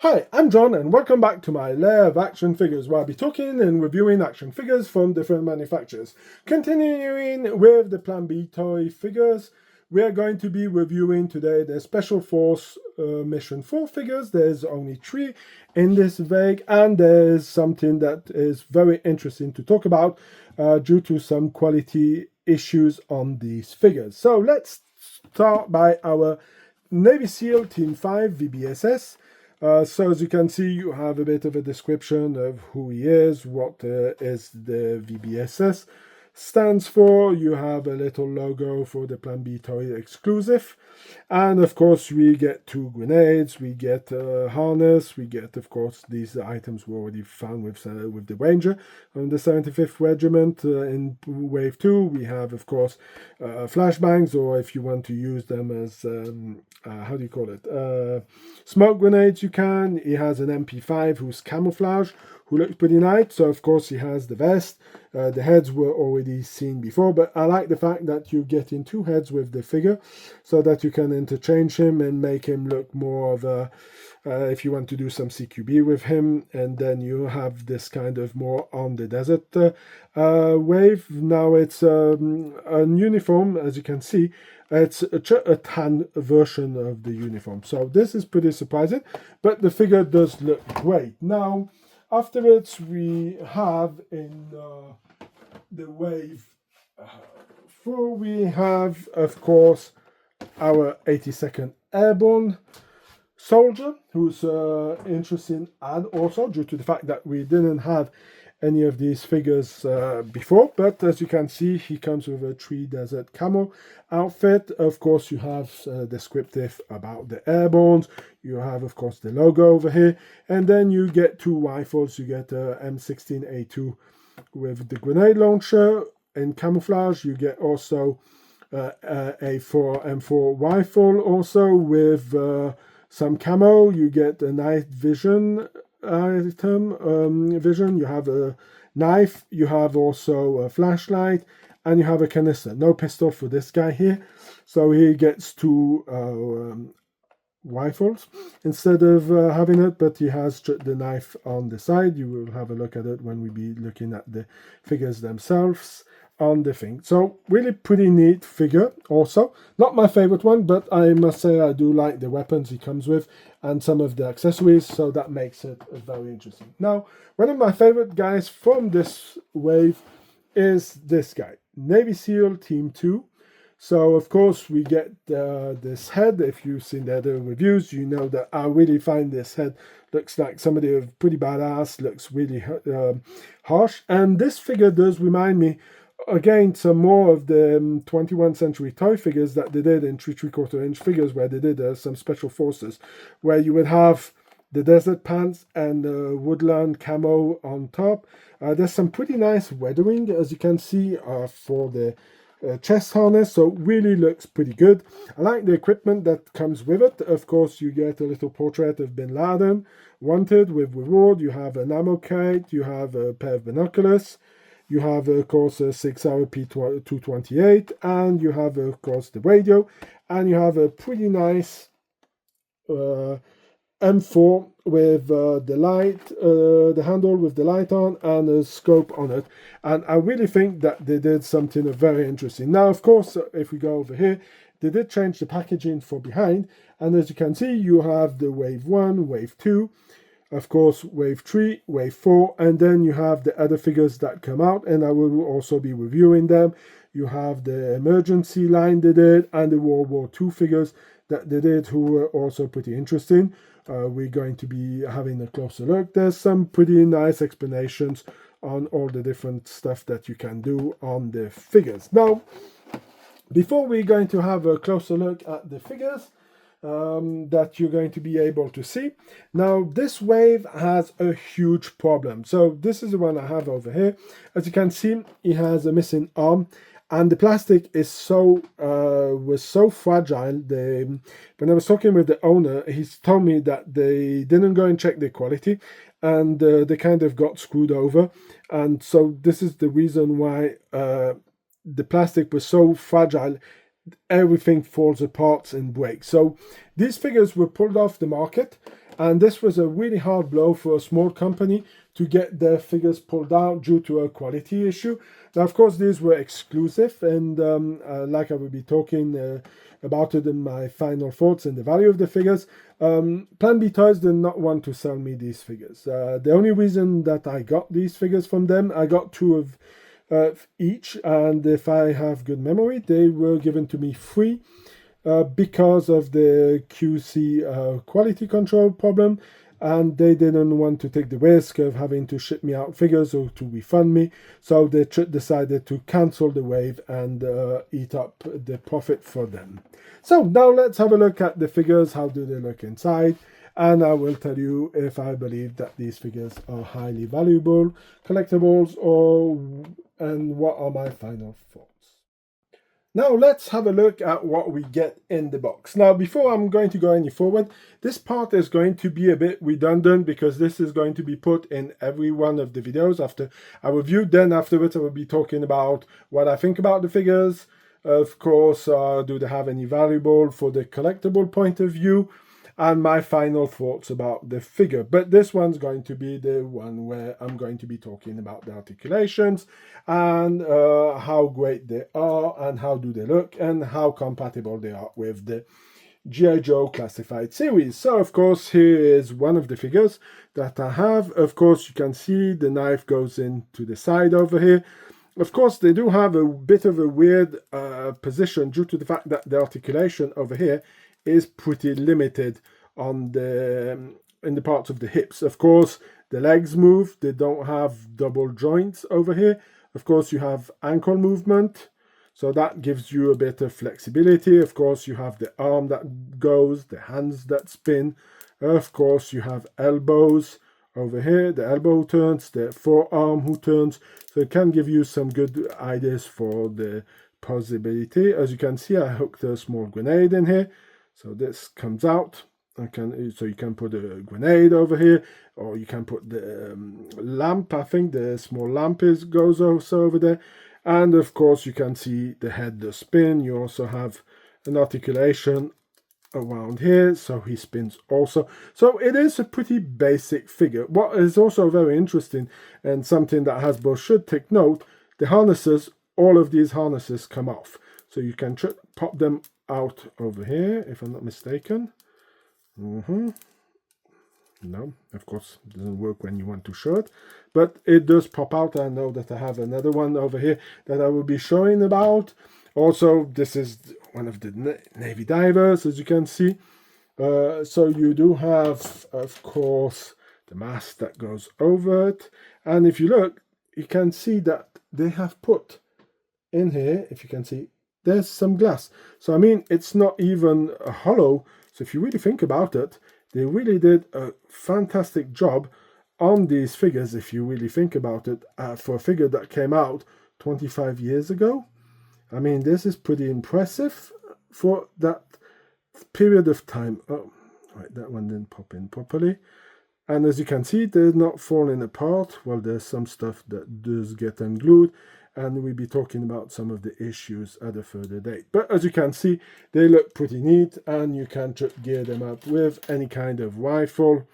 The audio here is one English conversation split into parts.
Hi, I'm John and welcome back to my Lair of Action Figures, where I'll be talking and reviewing action figures from different manufacturers. Continuing with the Plan B toy figures, we are going to be reviewing today the Special Force Mission 4 figures. There's only 3 in this bag, and there's something that is very interesting to talk about due to some quality issues on these figures. So let's start by our Navy SEAL Team 5 VBSS. So as you can see, you have a bit of a description of who he is, what is the VBSS stands for. You have a little logo for the Plan B toy exclusive. And of course, we get 2 grenades, we get a harness, we get, of course, these items we already found with the Ranger on the 75th Regiment in Wave 2. We have, of course, flashbangs, or if you want to use them as, how do you call it? Smoke grenades, you can. He has an MP5 who's camouflage, who looks pretty nice. So, of course, he has the vest. The heads were already seen before, but I like the fact that you get in 2 heads with the figure so that you can interchange him and make him look more of a, if you want to do some CQB with him, and then you have this kind of more on the desert wave. Now it's a uniform, as you can see. It's a tan version of the uniform. So this is pretty surprising, but the figure does look great. Now, afterwards, we have in the wave 4, we have, of course, our 82nd Airborne soldier, who's interesting, and also due to the fact that we didn't have any of these figures before, but as you can see, he comes with a Tree Desert camo outfit. Of course, you have descriptive about the Airbornes. You have, of course, the logo over here, and then you get 2 rifles. You get a M16A2 with the grenade launcher in camouflage. You get also a 4M4 rifle also with some camo. You get a night vision vision. You have a knife. You have also a flashlight, and you have a canister. No pistol for this guy here, so he gets 2 rifles instead of having it, but he has the knife on the side. You will have a look at it when we be looking at the figures themselves on the thing. So really pretty neat figure. Also not my favorite one, but I must say I do like the weapons he comes with and some of the accessories, so that makes it very interesting. Now, one of my favorite guys from this wave is this guy, Navy SEAL Team 2. So, of course, we get this head. If you've seen the other reviews, you know that I really find this head looks like somebody of pretty badass, looks really harsh. And this figure does remind me, again, some more of the 21st century toy figures that they did in 3/4 inch figures, where they did some special forces, where you would have the desert pants and the woodland camo on top. There's some pretty nice weathering, as you can see, for the chest harness, so really looks pretty good. I like the equipment that comes with it. Of course, you get a little portrait of Bin Laden, wanted with reward. You have an ammo crate, you have a pair of binoculars, you have, of course, a 6-hour P228, and you have, of course, the radio, and you have a pretty nice M4 with the light, the handle with the light on, and a scope on it. And I really think that they did something very interesting. Now, of course, if we go over here, they did change the packaging for behind. And as you can see, you have the Wave 1, Wave 2, of course, Wave 3, Wave 4, and then you have the other figures that come out, and I will also be reviewing them. You have the emergency line they did, and the World War II figures that they did, who were also pretty interesting. We're going to be having a closer look. There's some pretty nice explanations on all the different stuff that you can do on the figures. Now, before we're going to have a closer look at the figures that you're going to be able to see. Now, this wave has a huge problem. So this is the one I have over here. As you can see, it has a missing arm. And the plastic is was so fragile. When I was talking with the owner, he told me that they didn't go and check the quality, and they kind of got screwed over. And so this is the reason why the plastic was so fragile, everything falls apart and breaks. So these figures were pulled off the market, And this was a really hard blow for a small company to get their figures pulled out due to a quality issue. Now, of course, these were exclusive, and like I will be talking about it in my final thoughts and the value of the figures. Plan B Toys did not want to sell me these figures. The only reason that I got these figures from them, I got 2 of each, and if I have good memory, they were given to me free because of the QC quality control problem, and they didn't want to take the risk of having to ship me out figures or to refund me, so they decided to cancel the wave and eat up the profit for them. So now let's have a look at the figures. How do they look inside? And I will tell you if I believe that these figures are highly valuable collectibles and what are my final thoughts. Now let's have a look at what we get in the box. Now, before I'm going to go any forward, this part is going to be a bit redundant because this is going to be put in every one of the videos after I review. Then afterwards I will be talking about what I think about the figures. Of course, do they have any valuable for the collectible point of view? And my final thoughts about the figure. But this one's going to be the one where I'm going to be talking about the articulations and how great they are and how do they look and how compatible they are with the G.I. Joe classified series. So of course, here is one of the figures that I have. Of course, you can see the knife goes into the side over here. Of course, they do have a bit of a weird position due to the fact that the articulation over here is pretty limited on in the parts of the hips. Of course, the legs move. They don't have double joints over here. Of course, you have ankle movement, so that gives you a bit of flexibility. Of course, you have the arm that goes, the hands that spin. Of course, you have elbows over here, the elbow turns, the forearm who turns, so it can give you some good ideas for the possibility. As you can see, I hooked a small grenade in here. So this comes out, so you can put a grenade over here, or you can put the lamp. I think the small lamp goes also over there. And of course, you can see the head does spin. You also have an articulation around here, so he spins also. So it is a pretty basic figure. What is also very interesting and something that Hasbro should take note, the harnesses, all of these harnesses come off. So you can pop them out over here, if I'm not mistaken. No, of course, it doesn't work when you want to show it, but it does pop out. I know that I have another one over here that I will be showing about. Also, this is one of the Navy divers, as you can see. So you do have, of course, the mask that goes over it. And if you look, you can see that they have put in here, if you can see, there's some glass. So I mean, it's not even hollow. So if you really think about it, they really did a fantastic job on these figures, if you really think about it, for a figure that came out 25 years ago. I mean, this is pretty impressive for that period of time. Oh, right, that one didn't pop in properly. And as you can see, they're not falling apart. Well, there's some stuff that does get unglued, and we'll be talking about some of the issues at a further date. But as you can see, they look pretty neat, and you can gear them up with any kind of rifle.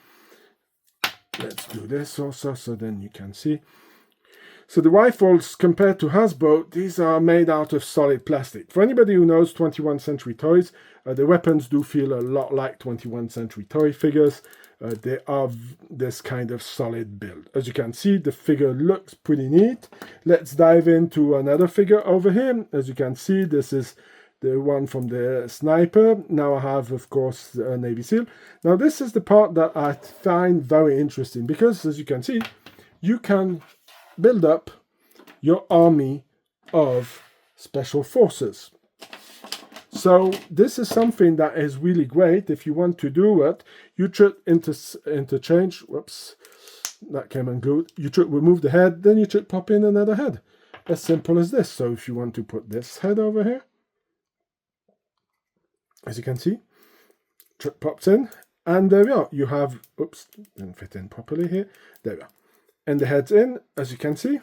Let's do this also, so then you can see. So the rifles, compared to Hasbro, these are made out of solid plastic. For anybody who knows 21st Century Toys, the weapons do feel a lot like 21st Century Toy figures. They are this kind of solid build. As you can see, the figure looks pretty neat. Let's dive into another figure over here. As you can see, this is the one from the sniper. Now I have, of course, a Navy SEAL. Now this is the part that I find very interesting because, as you can see, you can build up your army of special forces. So this is something that is really great. If you want to do it, you should interchange. Whoops, that came unglued. You should remove the head, then you should pop in another head. As simple as this. So if you want to put this head over here, as you can see, it pops in, and there we are. You have, oops, didn't fit in properly here. There we are. And the head's in, as you can see,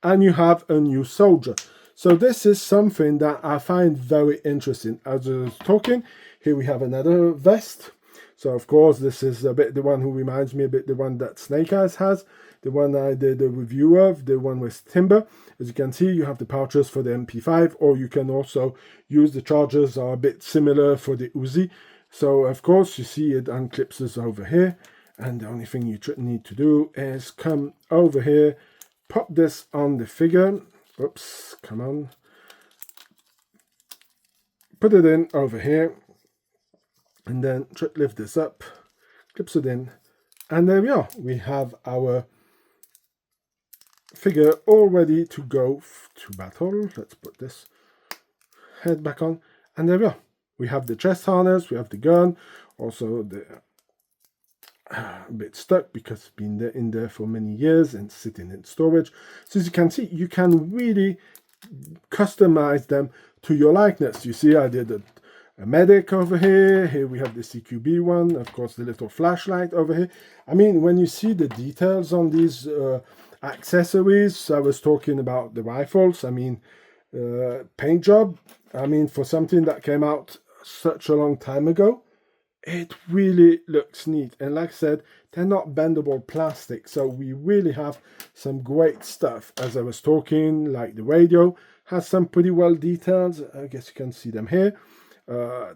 and you have a new soldier. So this is something that I find very interesting. As I was talking, here we have another vest. So of course this is a bit the one who reminds me a bit the one that Snake Eyes has, the one I did a review of, the one with Timber. As you can see, you have the pouches for the MP5, or you can also use the chargers are a bit similar for the Uzi. So of course you see it unclips over here, and the only thing you need to do is come over here, pop this on the figure. Oops, come on. Put it in over here, and then lift this up, clips it in, and there we are. We have our figure all ready to go to battle. Let's put this head back on, and there we are. We have the chest harness, we have the gun, also the a bit stuck because it's been in there for many years and sitting in storage. So as you can see, you can really customize them to your likeness. You see, I did a medic over here. Here we have the CQB one, of course, the little flashlight over here. I mean, when you see the details on these accessories, I was talking about the rifles. I mean, paint job. I mean, for something that came out such a long time ago, it really looks neat. And like I said, they're not bendable plastic, so we really have some great stuff. As I was talking, like the radio has some pretty well details. I guess you can see them here.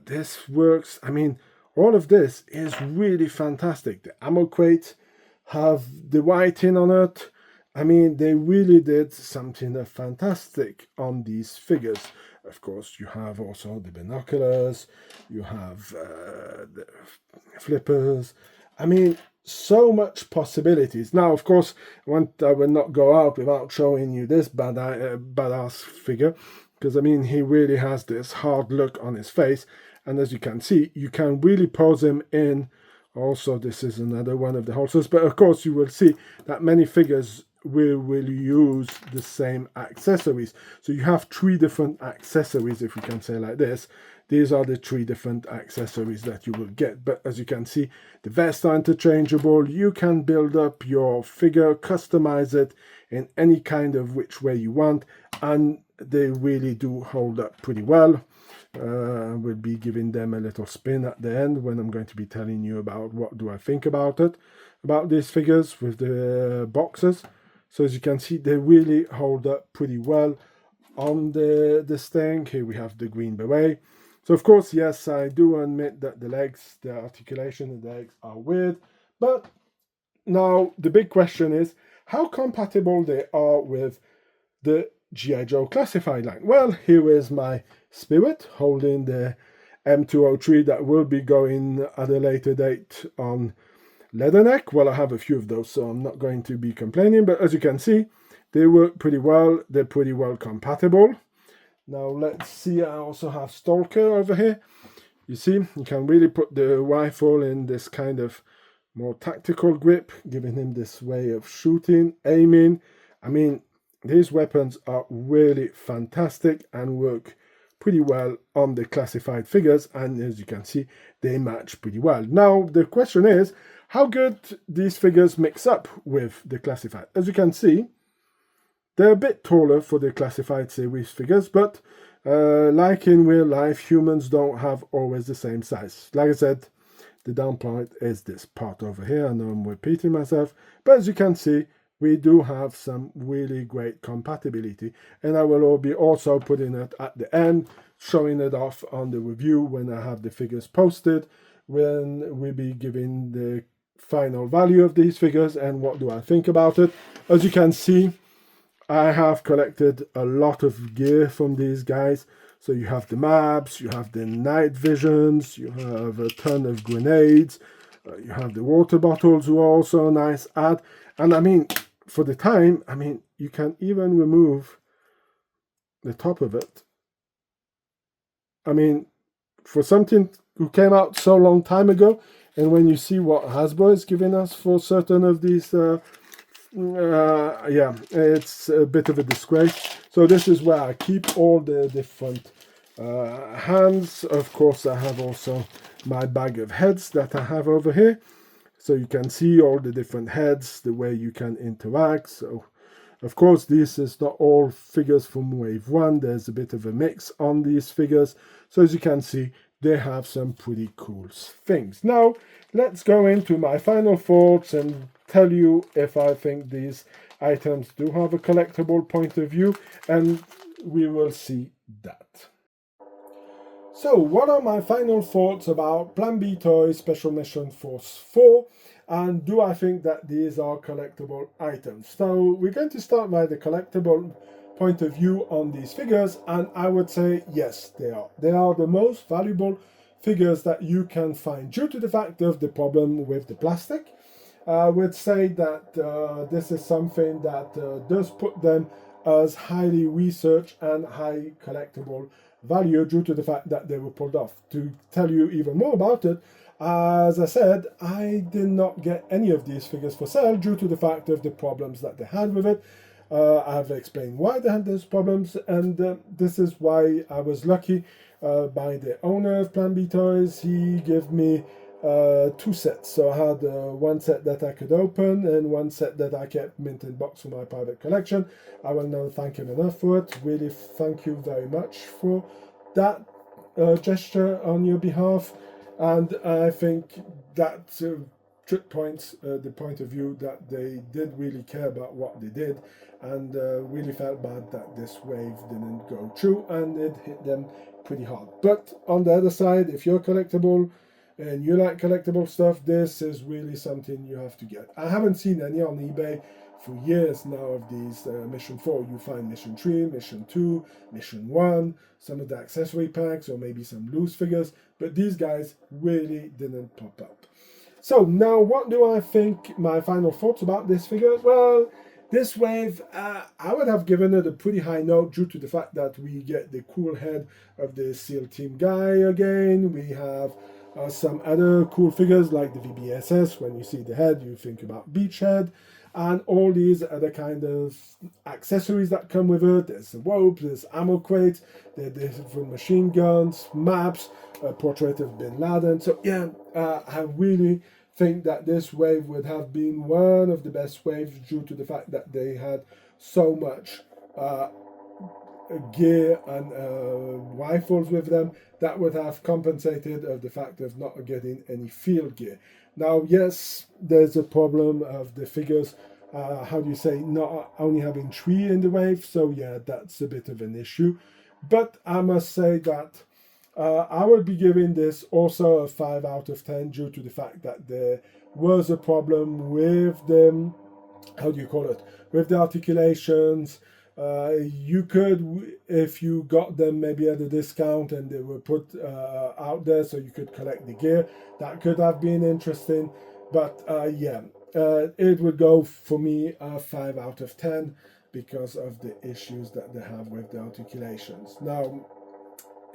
This works. I mean, all of this is really fantastic. The ammo crate have the writing on it. I mean, they really did something fantastic on these figures. Of course, you have also the binoculars, you have the flippers. I mean, so much possibilities. Now, of course, I will not go out without showing you this badass figure, because, I mean, he really has this hard look on his face. And as you can see, you can really pose him in. Also, this is another one of the holsters. But, of course, you will see that many figures will use the same accessories. So you have 3 different accessories, if we can say like this. These are the 3 different accessories that you will get. But as you can see, the vests are interchangeable. You can build up your figure, customize it in any kind of which way you want, and they really do hold up pretty well. We'll be giving them a little spin at the end when I'm going to be telling you about what do I think about these figures with the boxes. So as you can see, they really hold up pretty well on this thing. Here we have the green beret. So of course, yes, I do admit that the legs, the articulation of the legs are weird. But now the big question is how compatible they are with the G.I. Joe classified line. Well, here is my Spirit holding the M203 that will be going at a later date on Leatherneck. Well, I have a few of those, so I'm not going to be complaining, but as you can see, they work pretty well. They're pretty well compatible. Now let's see, I also have Stalker over here. You see, you can really put the rifle in this kind of more tactical grip, giving him this way of shooting, aiming. I mean, these weapons are really fantastic and work pretty well on the classified figures, and as you can see, they match pretty well. Now the question is how good these figures mix up with the classified. As you can see, they're a bit taller for the classified series figures, but like in real life, humans don't have always the same size. Like I said, the down point is this part over here. I know I'm repeating myself, but as you can see, we do have some really great compatibility, and I will be also putting it at the end, showing it off on the review when I have the figures posted, when we'll be giving the final value of these figures and what do I think about it. As you can see, I have collected a lot of gear from these guys. So you have the maps, you have the night visions, you have a ton of grenades, you have the water bottles, who are also a nice add. And I mean, for the time, I mean, you can even remove the top of it. I mean, for something who came out so long time ago, and when you see what Hasbro is giving us for certain of these, yeah, it's a bit of a disgrace. So this is where I keep all the different hands. Of course, I have also my bag of heads that I have over here. So you can see all the different heads, the way you can interact. So, of course, this is not all figures from Wave 1. There's a bit of a mix on these figures. So as you can see, they have some pretty cool things. Now, let's go into my final thoughts and tell you if I think these items do have a collectible point of view, and we will see that. So, what are my final thoughts about Plan B Toys Special Mission Force 4? And do I think that these are collectible items? So, we're going to start by the collectible point of view on these figures, and I would say yes, they are. They are the most valuable figures that you can find due to the fact of the problem with the plastic. I would say that this is something that does put them as highly researched and high collectible value due to the fact that they were pulled off. To tell you even more about it, as I said, I did not get any of these figures for sale due to the fact of the problems that they had with it. I've explained why they had those problems, and this is why I was lucky by the owner of Plan B Toys. He gave me 2 sets. So I had one set that I could open and one set that I kept mint in box for my private collection. I will never thank him enough for it. Really thank you very much for that gesture on your behalf. And I think that trick points the point of view that they did really care about what they did, and really felt bad that this wave didn't go through and it hit them pretty hard. But on the other side, if you're collectible and you like collectible stuff, this is really something you have to get. I haven't seen any on eBay for years now of these Mission 4. You find Mission 3, Mission 2, Mission 1, some of the accessory packs, or maybe some loose figures, but these guys really didn't pop up. So now, what do I think my final thoughts about this figure? Well, this wave, I would have given it a pretty high note due to the fact that we get the cool head of the SEAL Team guy again. We have some other cool figures like the VBSS. When you see the head, you think about Beachhead, and all these other kind of accessories that come with it. There's the ropes, there's ammo crates, there's different machine guns, maps, a portrait of Bin Laden. So yeah, I really think that this wave would have been one of the best waves due to the fact that they had so much gear and rifles with them that would have compensated of the fact of not getting any field gear. Now, yes, there's a problem of the figures, how do you say, not only having 3 in the wave, so yeah, that's a bit of an issue. But I must say that I would be giving this also a 5 out of 10 due to the fact that there was a problem with them, how do you call it, with the articulations. You could, if you got them maybe at a discount and they were put out there so you could collect the gear, that could have been interesting. But yeah, it would go for me a 5 out of 10 because of the issues that they have with the articulations. Now,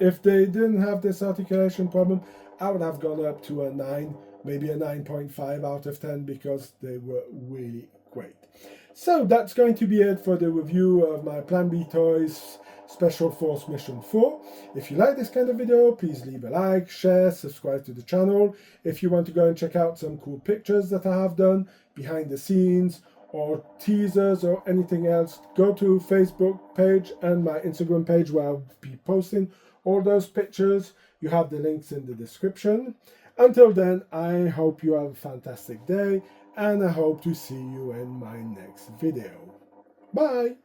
if they didn't have this articulation problem, I would have gone up to a 9, maybe a 9.5 out of 10 because they were really great. So that's going to be it for the review of my Plan B Toys Special Force Mission 4. If you like this kind of video, please leave a like, share, subscribe to the channel. If you want to go and check out some cool pictures that I have done, behind the scenes, or teasers or anything else, go to Facebook page and my Instagram page where I'll be posting all those pictures. You have the links in the description. Until then, I hope you have a fantastic day, and I hope to see you in my next video. Bye!